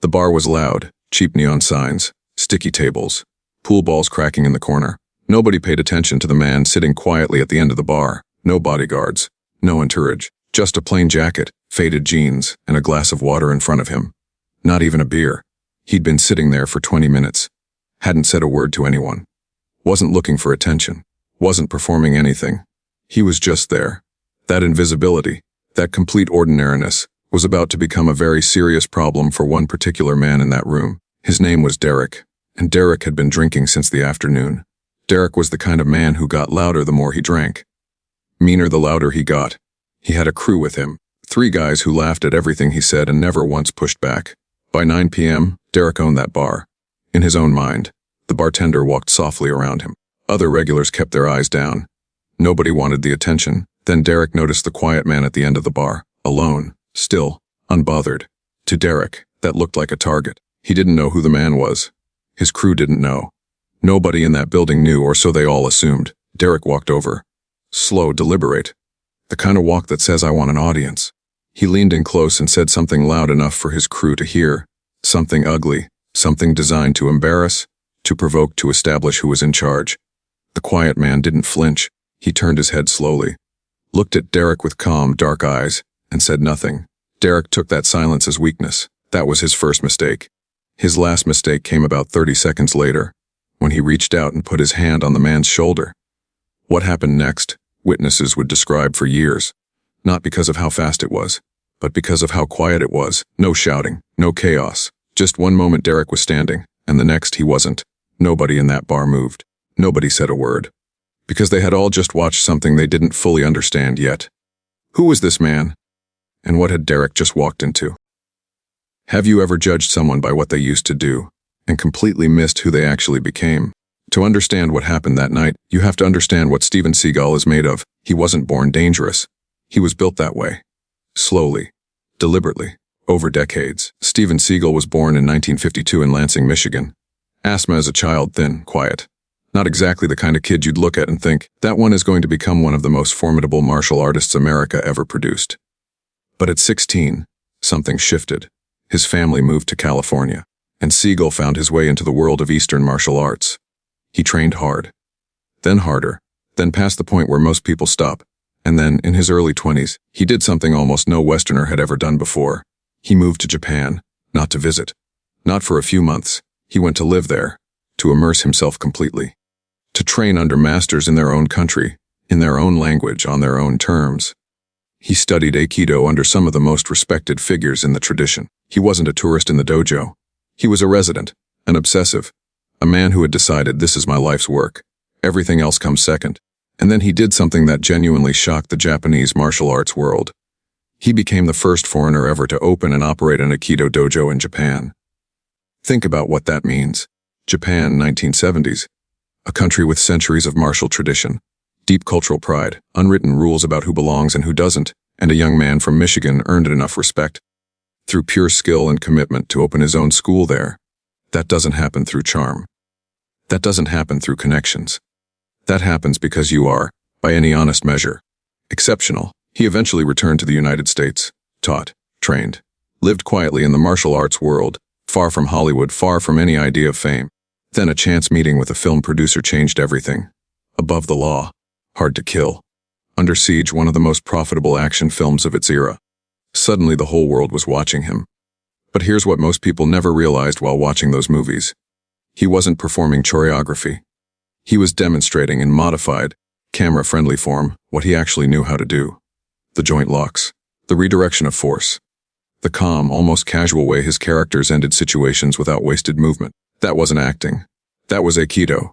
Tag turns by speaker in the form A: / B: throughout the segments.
A: The bar was loud, cheap neon signs, sticky tables, pool balls cracking in the corner. Nobody paid attention to the man sitting quietly at the end of the bar. No bodyguards, no entourage, just a plain jacket, faded jeans, and a glass of water in front of him. Not even a beer. He'd been sitting there for 20 minutes. Hadn't said a word to anyone. Wasn't looking for attention. Wasn't performing anything. He was just there. That invisibility, that complete ordinariness, was about to become a very serious problem for one particular man in that room. His name was Derek, and Derek had been drinking since the afternoon. Derek was the kind of man who got louder the more he drank. Meaner the louder he got. He had a crew with him, 3 guys who laughed at everything he said and never once pushed back. By 9 p.m., Derek owned that bar. In his own mind, the bartender walked softly around him. Other regulars kept their eyes down. Nobody wanted the attention. Then Derek noticed the quiet man at the end of the bar, alone, still, unbothered. To Derek, that looked like a target. He didn't know who the man was. His crew didn't know. Nobody in that building knew, or so they all assumed. Derek walked over. Slow, deliberate. The kind of walk that says, I want an audience. He leaned in close and said something loud enough for his crew to hear. Something ugly, something designed to embarrass, to provoke, to establish who was in charge. The quiet man didn't flinch. He turned his head slowly, looked at Derek with calm, dark eyes, and said nothing. Derek took that silence as weakness. That was his first mistake. His last mistake came about 30 seconds later, when he reached out and put his hand on the man's shoulder. What happened next, witnesses would describe for years. Not because of how fast it was, but because of how quiet it was. No shouting, no chaos. Just one moment Derek was standing, and the next he wasn't. Nobody in that bar moved. Nobody said a word. Because they had all just watched something they didn't fully understand yet. Who was this man? And what had Derek just walked into? Have you ever judged someone by what they used to do, and completely missed who they actually became? To understand what happened that night, you have to understand what Steven Seagal is made of. He wasn't born dangerous. He was built that way. Slowly, deliberately, over decades. Steven Seagal was born in 1952 in Lansing, Michigan. Asthma as a child, thin, quiet. Not exactly the kind of kid you'd look at and think, that one is going to become one of the most formidable martial artists America ever produced. But at 16, something shifted. His family moved to California, and Seagal found his way into the world of Eastern martial arts. He trained hard, then harder, then past the point where most people stop, and then, in his early 20s, he did something almost no Westerner had ever done before. He moved to Japan, not to visit. Not for a few months. He went to live there, to immerse himself completely. To train under masters in their own country, in their own language, on their own terms. He studied Aikido under some of the most respected figures in the tradition. He wasn't a tourist in the dojo. He was a resident, an obsessive, a man who had decided, this is my life's work. Everything else comes second. And then he did something that genuinely shocked the Japanese martial arts world. He became the first foreigner ever to open and operate an Aikido dojo in Japan. Think about what that means. Japan, 1970s. A country with centuries of martial tradition, deep cultural pride, unwritten rules about who belongs and who doesn't, and a young man from Michigan earned enough respect through pure skill and commitment to open his own school there. That doesn't happen through charm. That doesn't happen through connections. That happens because you are, by any honest measure, exceptional. He eventually returned to the United States, taught, trained, lived quietly in the martial arts world, far from Hollywood, far from any idea of fame. Then a chance meeting with a film producer changed everything. Above the law, hard to kill. Under Siege, one of the most profitable action films of its era. Suddenly the whole world was watching him. But here's what most people never realized while watching those movies. He wasn't performing choreography. He was demonstrating in modified, camera-friendly form what he actually knew how to do. The joint locks, the redirection of force, the calm, almost casual way his characters ended situations without wasted movement. That wasn't acting. That was Aikido.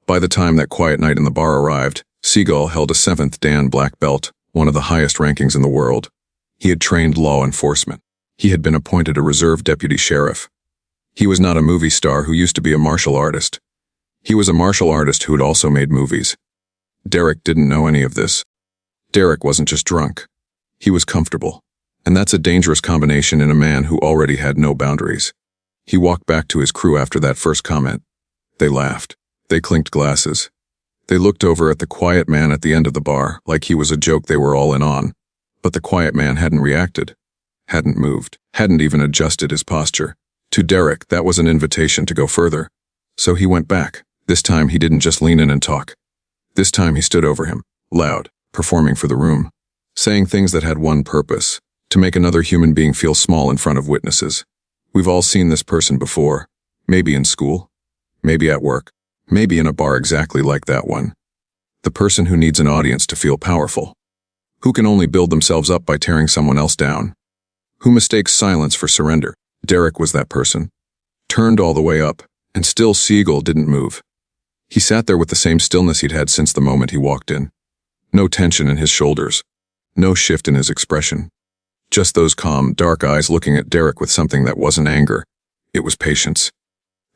A: By the time that quiet night in the bar arrived, Seagal held a 7th Dan black belt, one of the highest rankings in the world. He had trained law enforcement. He had been appointed a reserve deputy sheriff. He was not a movie star who used to be a martial artist. He was a martial artist who had also made movies. Derek didn't know any of this. Derek wasn't just drunk. He was comfortable. And that's a dangerous combination in a man who already had no boundaries. He walked back to his crew after that first comment. They laughed. They clinked glasses. They looked over at the quiet man at the end of the bar, like he was a joke they were all in on. But the quiet man hadn't reacted, hadn't moved, hadn't even adjusted his posture. To Derek, that was an invitation to go further. So he went back. This time he didn't just lean in and talk. This time he stood over him, loud, performing for the room, saying things that had one purpose: to make another human being feel small in front of witnesses. We've all seen this person before, maybe in school, maybe at work, maybe in a bar exactly like that one. The person who needs an audience to feel powerful, who can only build themselves up by tearing someone else down, who mistakes silence for surrender. Derek was that person. Turned all the way up, and still Seagal didn't move. He sat there with the same stillness he'd had since the moment he walked in. No tension in his shoulders, no shift in his expression. Just those calm, dark eyes looking at Derek with something that wasn't anger. It was patience.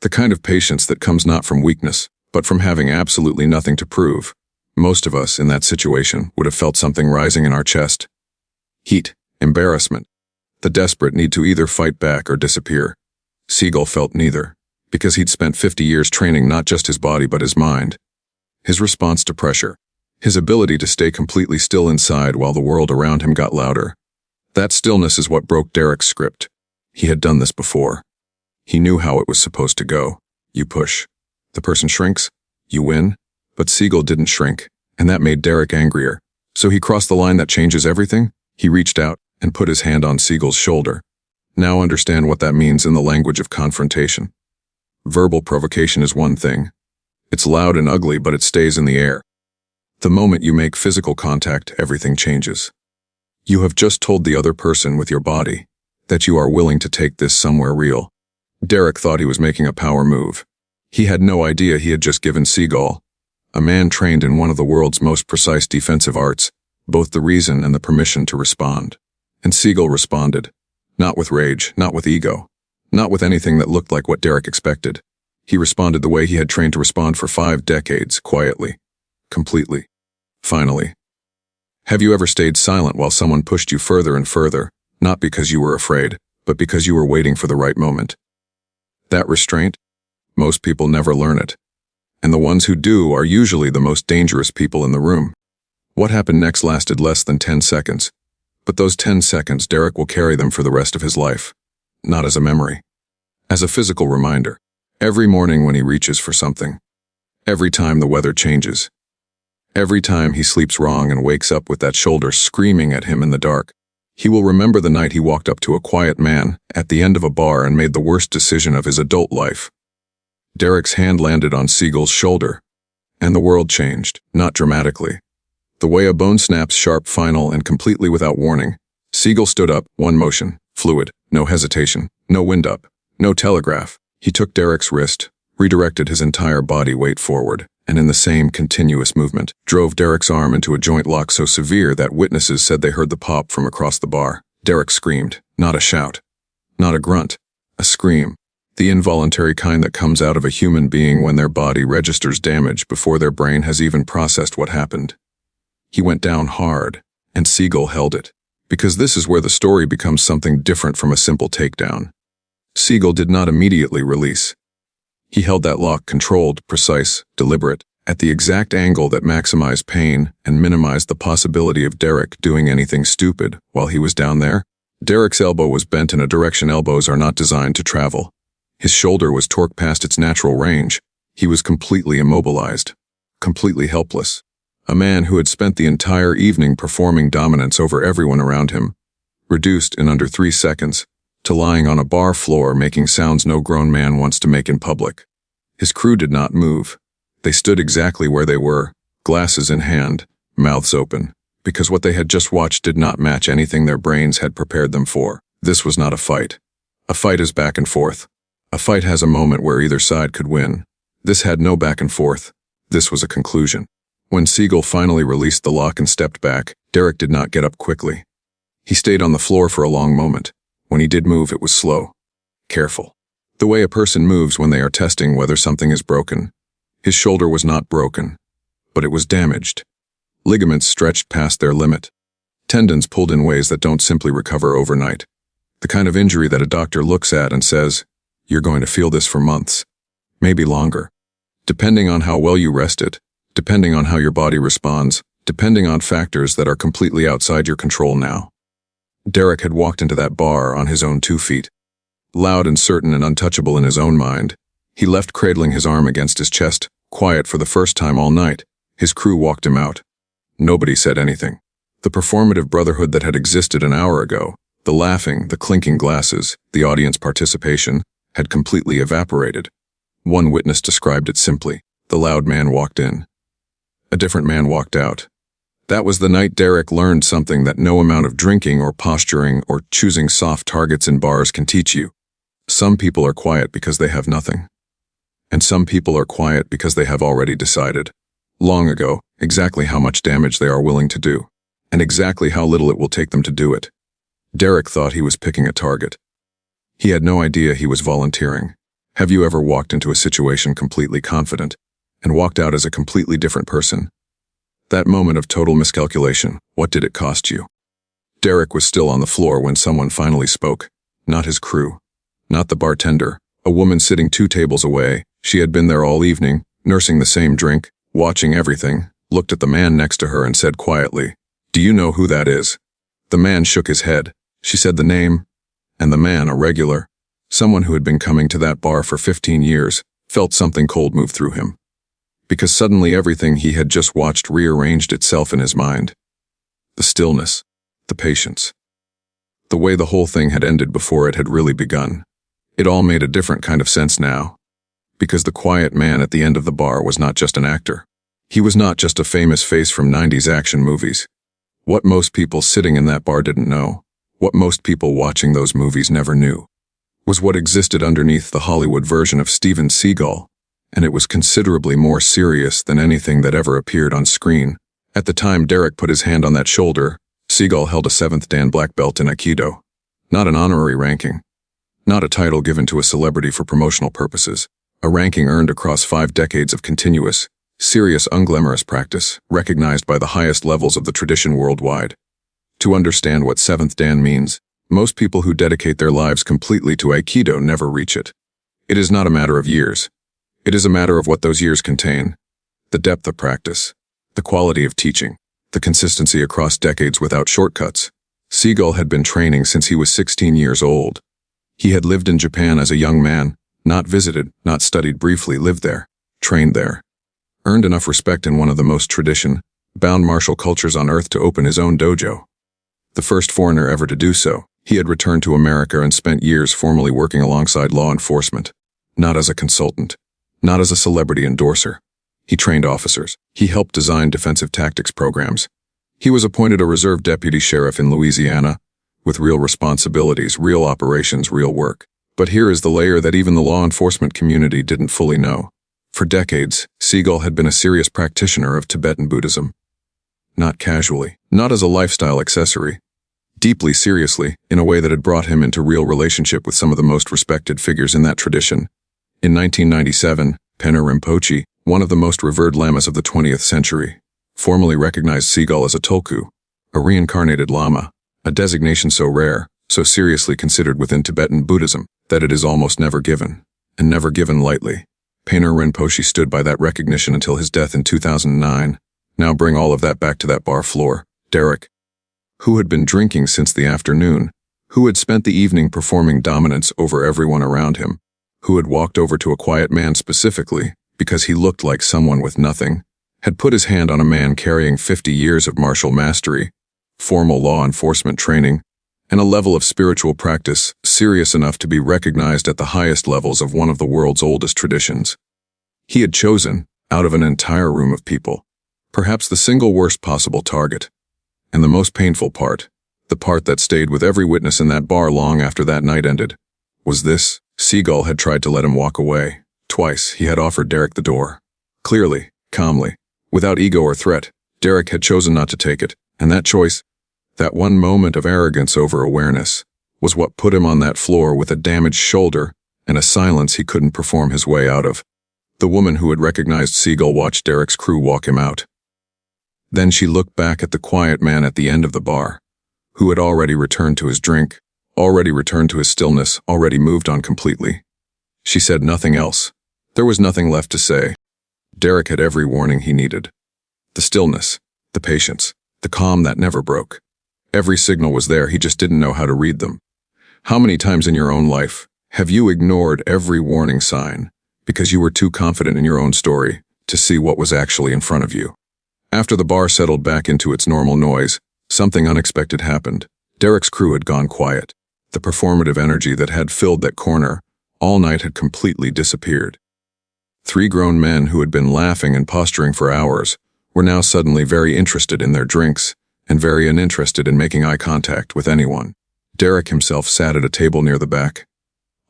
A: The kind of patience that comes not from weakness, but from having absolutely nothing to prove. Most of us in that situation would have felt something rising in our chest. Heat, embarrassment, the desperate need to either fight back or disappear. Seagal felt neither, because he'd spent 50 years training not just his body but his mind. His response to pressure, his ability to stay completely still inside while the world around him got louder. That stillness is what broke Derek's script. He had done this before. He knew how it was supposed to go. You push. The person shrinks. You win. But Seagal didn't shrink, and that made Derek angrier. So he crossed the line that changes everything. He reached out and put his hand on Seagal's shoulder. Now understand what that means in the language of confrontation. Verbal provocation is one thing. It's loud and ugly, but it stays in the air. The moment you make physical contact, everything changes. You have just told the other person with your body that you are willing to take this somewhere real. Derek thought he was making a power move. He had no idea he had just given Seagal, a man trained in one of the world's most precise defensive arts, both the reason and the permission to respond. And Seagal responded. Not with rage, not with ego, not with anything that looked like what Derek expected. He responded the way he had trained to respond for 5 decades, quietly, completely, finally. Have you ever stayed silent while someone pushed you further and further, not because you were afraid, but because you were waiting for the right moment? That restraint? Most people never learn it. And the ones who do are usually the most dangerous people in the room. What happened next lasted less than 10 seconds. But those 10 seconds, Derek will carry them for the rest of his life. Not as a memory. As a physical reminder. Every morning when he reaches for something. Every time the weather changes. Every time he sleeps wrong and wakes up with that shoulder screaming at him in the dark. He will remember the night he walked up to a quiet man at the end of a bar and made the worst decision of his adult life. Derek's hand landed on Seagal's shoulder, and the world changed, not dramatically. The way a bone snaps sharp, final, and completely without warning. Seagal stood up, one motion, fluid, no hesitation, no wind-up, no telegraph. He took Derek's wrist, redirected his entire body weight forward, and in the same continuous movement, drove Derek's arm into a joint lock so severe that witnesses said they heard the pop from across the bar. Derek screamed, not a shout, not a grunt, a scream. The involuntary kind that comes out of a human being when their body registers damage before their brain has even processed what happened. He went down hard, and Seagal held it, because this is where the story becomes something different from a simple takedown. Seagal did not immediately release. He held that lock controlled, precise, deliberate, at the exact angle that maximized pain and minimized the possibility of Derek doing anything stupid while he was down there. Derek's elbow was bent in a direction elbows are not designed to travel. His shoulder was torqued past its natural range. He was completely immobilized, completely helpless. A man who had spent the entire evening performing dominance over everyone around him, reduced in under 3 seconds, to lying on a bar floor making sounds no grown man wants to make in public. His crew did not move. They stood exactly where they were, glasses in hand, mouths open, because what they had just watched did not match anything their brains had prepared them for. This was not a fight. A fight is back and forth. A fight has a moment where either side could win. This had no back and forth. This was a conclusion. When Seagal finally released the lock and stepped back, Derek did not get up quickly. He stayed on the floor for a long moment. When he did move, it was slow, careful. The way a person moves when they are testing whether something is broken. His shoulder was not broken, but it was damaged. Ligaments stretched past their limit. Tendons pulled in ways that don't simply recover overnight. The kind of injury that a doctor looks at and says, "You're going to feel this for months, maybe longer." Depending on how well you rest it, depending on how your body responds, depending on factors that are completely outside your control now. Derek had walked into that bar on his own 2 feet. loud and certain and untouchable in his own mind. He left cradling his arm against his chest, quiet for the first time all night. His crew walked him out. Nobody said anything. The performative brotherhood that had existed an hour ago, the laughing, the clinking glasses, the audience participation, had completely evaporated. One witness described it simply. The loud man walked in. A different man walked out. That was the night Derek learned something that no amount of drinking or posturing or choosing soft targets in bars can teach you. Some people are quiet because they have nothing. And some people are quiet because they have already decided, long ago, exactly how much damage they are willing to do, and exactly how little it will take them to do it. Derek thought he was picking a target. He had no idea he was volunteering. Have you ever walked into a situation completely confident and walked out as a completely different person? That moment of total miscalculation, what did it cost you? Derek was still on the floor when someone finally spoke. Not his crew. Not the bartender. A woman sitting 2 tables away. She had been there all evening, nursing the same drink, watching everything, looked at the man next to her and said quietly, "Do you know who that is?" The man shook his head. She said the name, and the man, a regular, someone who had been coming to that bar for 15 years, felt something cold move through him. Because suddenly everything he had just watched rearranged itself in his mind. The stillness, the patience. The way the whole thing had ended before it had really begun. It all made a different kind of sense now. Because the quiet man at the end of the bar was not just an actor. He was not just a famous face from 90s action movies. What most people sitting in that bar didn't know, what most people watching those movies never knew, was what existed underneath the Hollywood version of Steven Seagal. And it was considerably more serious than anything that ever appeared on screen. At the time Derek put his hand on that shoulder, Seagal held a 7th Dan black belt in Aikido. Not an honorary ranking. Not a title given to a celebrity for promotional purposes. A ranking earned across 5 decades of continuous, serious unglamorous practice, recognized by the highest levels of the tradition worldwide. To understand what 7th Dan means, most people who dedicate their lives completely to Aikido never reach it. It is not a matter of years. It is a matter of what those years contain. The depth of practice, the quality of teaching, the consistency across decades without shortcuts. Seagal had been training since he was 16 years old. He had lived in Japan as a young man, not visited, not studied briefly, lived there, trained there. Earned enough respect in one of the most tradition-bound martial cultures on earth to open his own dojo. The first foreigner ever to do so, he had returned to America and spent years formally working alongside law enforcement. Not as a consultant. Not as a celebrity endorser. He trained officers. He helped design defensive tactics programs. He was appointed a reserve deputy sheriff in Louisiana, with real responsibilities, real operations, real work. But here is the layer that even the law enforcement community didn't fully know. For decades, Seagal had been a serious practitioner of Tibetan Buddhism. Not casually, not as a lifestyle accessory. Deeply seriously, in a way that had brought him into real relationship with some of the most respected figures in that tradition. In 1997, Penna Rinpoche, one of the most revered lamas of the 20th century, formally recognized Seagal as a tulku, a reincarnated lama, a designation so rare, so seriously considered within Tibetan Buddhism, that it is almost never given, and never given lightly. Penna Rinpoche stood by that recognition until his death in 2009. Now bring all of that back to that bar floor. Derek, who had been drinking since the afternoon, who had spent the evening performing dominance over everyone around him, who had walked over to a quiet man specifically because he looked like someone with nothing, had put his hand on a man carrying 50 years of martial mastery, formal law enforcement training, and a level of spiritual practice serious enough to be recognized at the highest levels of one of the world's oldest traditions. He had chosen, out of an entire room of people, perhaps the single worst possible target, and the most painful part, the part that stayed with every witness in that bar long after that night ended, was this. Seagal had tried to let him walk away. Twice, he had offered Derek the door. Clearly, calmly, without ego or threat, Derek had chosen not to take it, and that choice, that one moment of arrogance over awareness, was what put him on that floor with a damaged shoulder and a silence he couldn't perform his way out of. The woman who had recognized Seagal watched Derek's crew walk him out. Then she looked back at the quiet man at the end of the bar, who had already returned to his drink, already returned to his stillness, already moved on completely. She said nothing else. There was nothing left to say. Derek had every warning he needed. The stillness, the patience, the calm that never broke. Every signal was there, he just didn't know how to read them. How many times in your own life Have you ignored every warning sign because you were too confident in your own story to see what was actually in front of you? After the bar settled back into its normal noise, something unexpected happened. Derek's crew had gone quiet. The performative energy that had filled that corner all night had completely disappeared. 3 grown men who had been laughing and posturing for hours were now suddenly very interested in their drinks and very uninterested in making eye contact with anyone. Derek himself sat at a table near the back,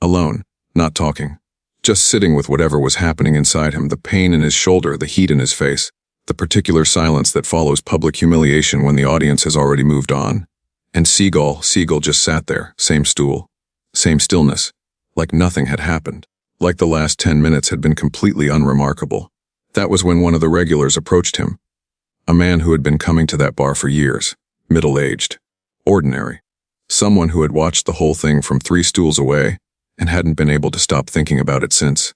A: alone, not talking, just sitting with whatever was happening inside him, the pain in his shoulder, the heat in his face, the particular silence that follows public humiliation when the audience has already moved on. And Seagal just sat there, same stool, same stillness, like nothing had happened, like the last 10 minutes had been completely unremarkable. That was when one of the regulars approached him, a man who had been coming to that bar for years, middle-aged, ordinary, someone who had watched the whole thing from 3 stools away and hadn't been able to stop thinking about it since.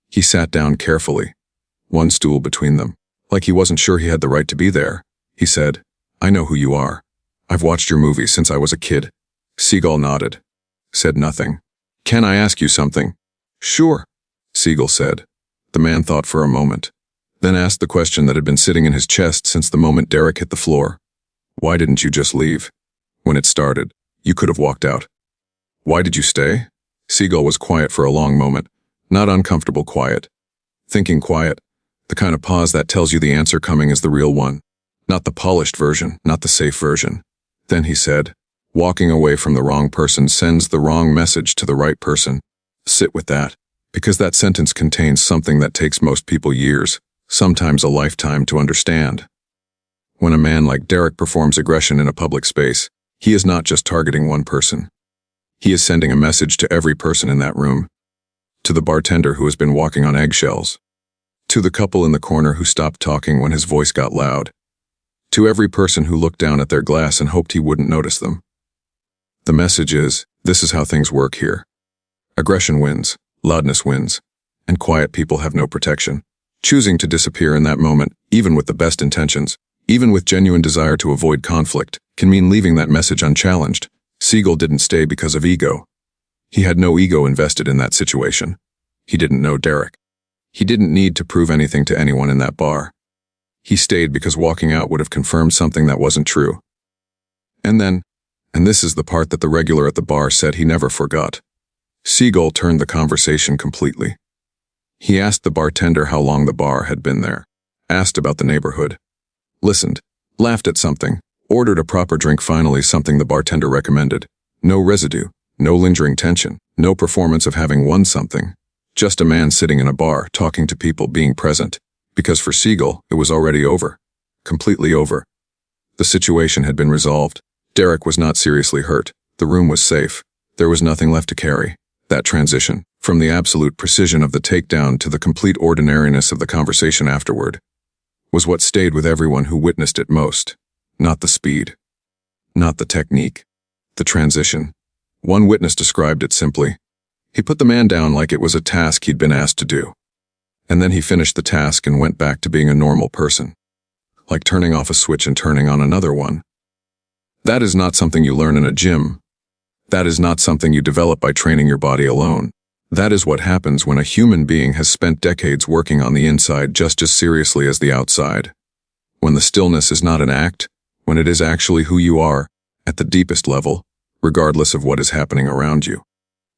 A: He sat down carefully, 1 stool between them, like he wasn't sure he had the right to be there. He said, "I know who you are. I've watched your movies since I was a kid." Seagal nodded, said nothing. "Can I ask you something?" "Sure," Seagal said. The man thought for a moment, then asked the question that had been sitting in his chest since the moment Derek hit the floor. "Why didn't you just leave? When it started, you could have walked out. Why did you stay?" Seagal was quiet for a long moment, not uncomfortable quiet. Thinking quiet, the kind of pause that tells you the answer coming is the real one, not the polished version, not the safe version. Then he said, "Walking away from the wrong person sends the wrong message to the right person. Sit with that, because that sentence contains something that takes most people years, sometimes a lifetime, to understand." When a man like Derek performs aggression in a public space, he is not just targeting one person. He is sending a message to every person in that room, to the bartender who has been walking on eggshells, to the couple in the corner who stopped talking when his voice got loud, to every person who looked down at their glass and hoped he wouldn't notice them. The message is, this is how things work here. Aggression wins, loudness wins, and quiet people have no protection. Choosing to disappear in that moment, even with the best intentions, even with genuine desire to avoid conflict, can mean leaving that message unchallenged. Seagal didn't stay because of ego. He had no ego invested in that situation. He didn't know Derek. He didn't need to prove anything to anyone in that bar. He stayed because walking out would have confirmed something that wasn't true. And this is the part that the regular at the bar said he never forgot. Seagal turned the conversation completely. He asked the bartender how long the bar had been there, asked about the neighborhood, listened, laughed at something, ordered a proper drink, finally something the bartender recommended. No residue, no lingering tension, no performance of having won something. Just a man sitting in a bar, talking to people, being present. Because for Seagal, it was already over. Completely over. The situation had been resolved. Derek was not seriously hurt. The room was safe. There was nothing left to carry. That transition, from the absolute precision of the takedown to the complete ordinariness of the conversation afterward, was what stayed with everyone who witnessed it most. Not the speed. Not the technique. The transition. One witness described it simply. He put the man down like it was a task he'd been asked to do. And then he finished the task and went back to being a normal person. Like turning off a switch and turning on another one. That is not something you learn in a gym. That is not something you develop by training your body alone. That is what happens when a human being has spent decades working on the inside just as seriously as the outside. When the stillness is not an act, when it is actually who you are, at the deepest level, regardless of what is happening around you.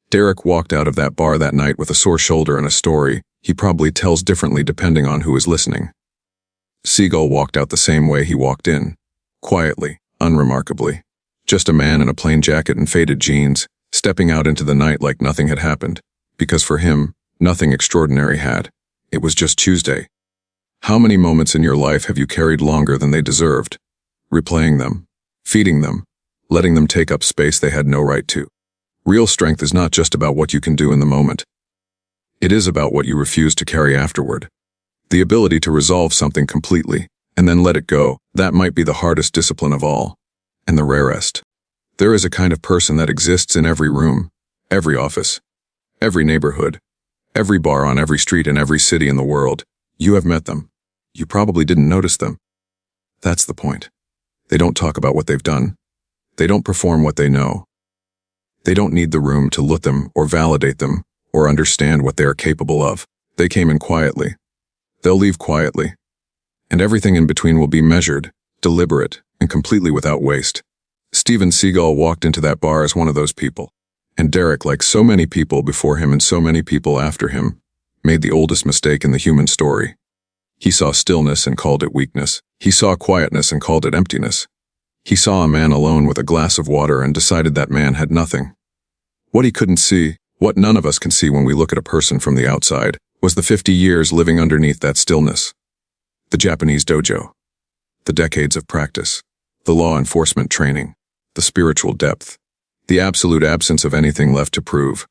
A: Derek walked out of that bar that night with a sore shoulder and a story he probably tells differently depending on who is listening. Seagal walked out the same way he walked in, quietly, unremarkably. Just a man in a plain jacket and faded jeans, stepping out into the night like nothing had happened, because for him, nothing extraordinary had. It was just Tuesday. How many moments in your life have you carried longer than they deserved? Replaying them, feeding them, letting them take up space they had no right to. Real strength is not just about what you can do in the moment. It is about what you refuse to carry afterward. The ability to resolve something completely, and then let it go, that might be the hardest discipline of all, and the rarest. There is a kind of person that exists in every room, every office, every neighborhood, every bar on every street in every city in the world. You have met them. You probably didn't notice them. That's the point. They don't talk about what they've done. They don't perform what they know. They don't need the room to look them or validate them or understand what they are capable of. They came in quietly. They'll leave quietly. And everything in between will be measured, deliberate, and completely without waste. Steven Seagal walked into that bar as one of those people. And Derek, like so many people before him and so many people after him, made the oldest mistake in the human story. He saw stillness and called it weakness. He saw quietness and called it emptiness. He saw a man alone with a glass of water and decided that man had nothing. What he couldn't see, what none of us can see when we look at a person from the outside, was the 50 years living underneath that stillness. The Japanese dojo. The decades of practice. The law enforcement training. The spiritual depth. The absolute absence of anything left to prove.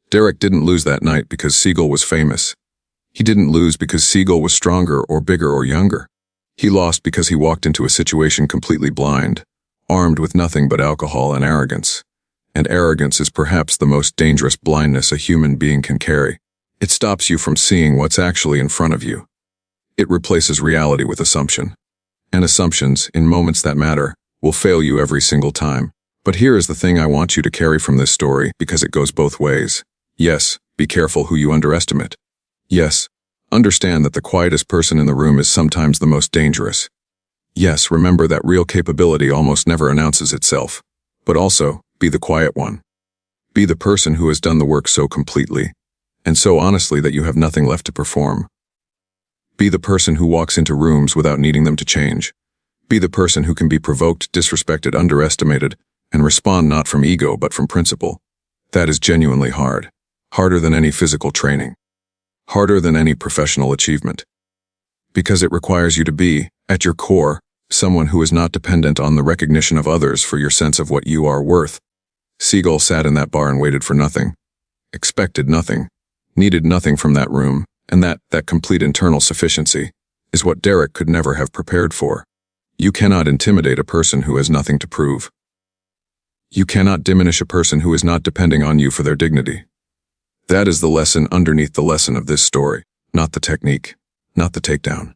A: Derek didn't lose that night because Seagal was famous. He didn't lose because Seagal was stronger or bigger or younger. He lost because he walked into a situation completely blind, armed with nothing but alcohol and arrogance. And arrogance is perhaps the most dangerous blindness a human being can carry. It stops you from seeing what's actually in front of you. It replaces reality with assumption. And assumptions, in moments that matter, will fail you every single time. But here is the thing I want you to carry from this story, because it goes both ways. Yes, be careful who you underestimate. Yes, understand that the quietest person in the room is sometimes the most dangerous. Yes, remember that real capability almost never announces itself. But also, be the quiet one. Be the person who has done the work so completely, and so honestly that you have nothing left to perform. Be the person who walks into rooms without needing them to change. Be the person who can be provoked, disrespected, underestimated, and respond not from ego but from principle. That is genuinely hard. Harder than any physical training. Harder than any professional achievement. Because it requires you to be, at your core, someone who is not dependent on the recognition of others for your sense of what you are worth. Seagal sat in that bar and waited for nothing. Expected nothing. Needed nothing from that room, and that complete internal sufficiency is what Derek could never have prepared for. You cannot intimidate a person who has nothing to prove. You cannot diminish a person who is not depending on you for their dignity. That is the lesson underneath the lesson of this story, not the technique, not the takedown,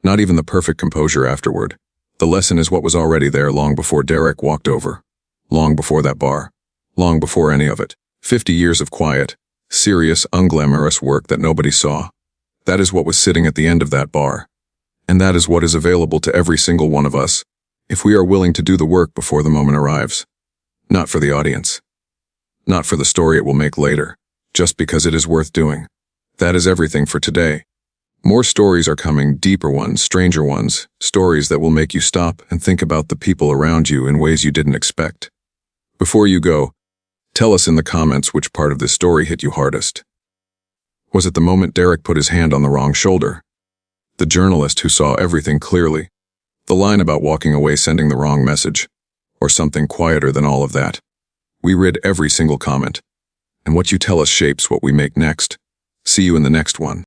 A: not even the perfect composure afterward. The lesson is what was already there long before Derek walked over, long before that bar, long before any of it. 50 years of quiet, serious, unglamorous work that nobody saw. That is what was sitting at the end of that bar. And that is what is available to every single one of us, if we are willing to do the work before the moment arrives. Not for the audience. Not for the story it will make later, just because it is worth doing. That is everything for today. More stories are coming, deeper ones, stranger ones, stories that will make you stop and think about the people around you in ways you didn't expect. Before you go, tell us in the comments which part of this story hit you hardest. Was it the moment Derek put his hand on the wrong shoulder? The journalist who saw everything clearly? The line about walking away sending the wrong message? Or something quieter than all of that? We read every single comment. And what you tell us shapes what we make next. See you in the next one.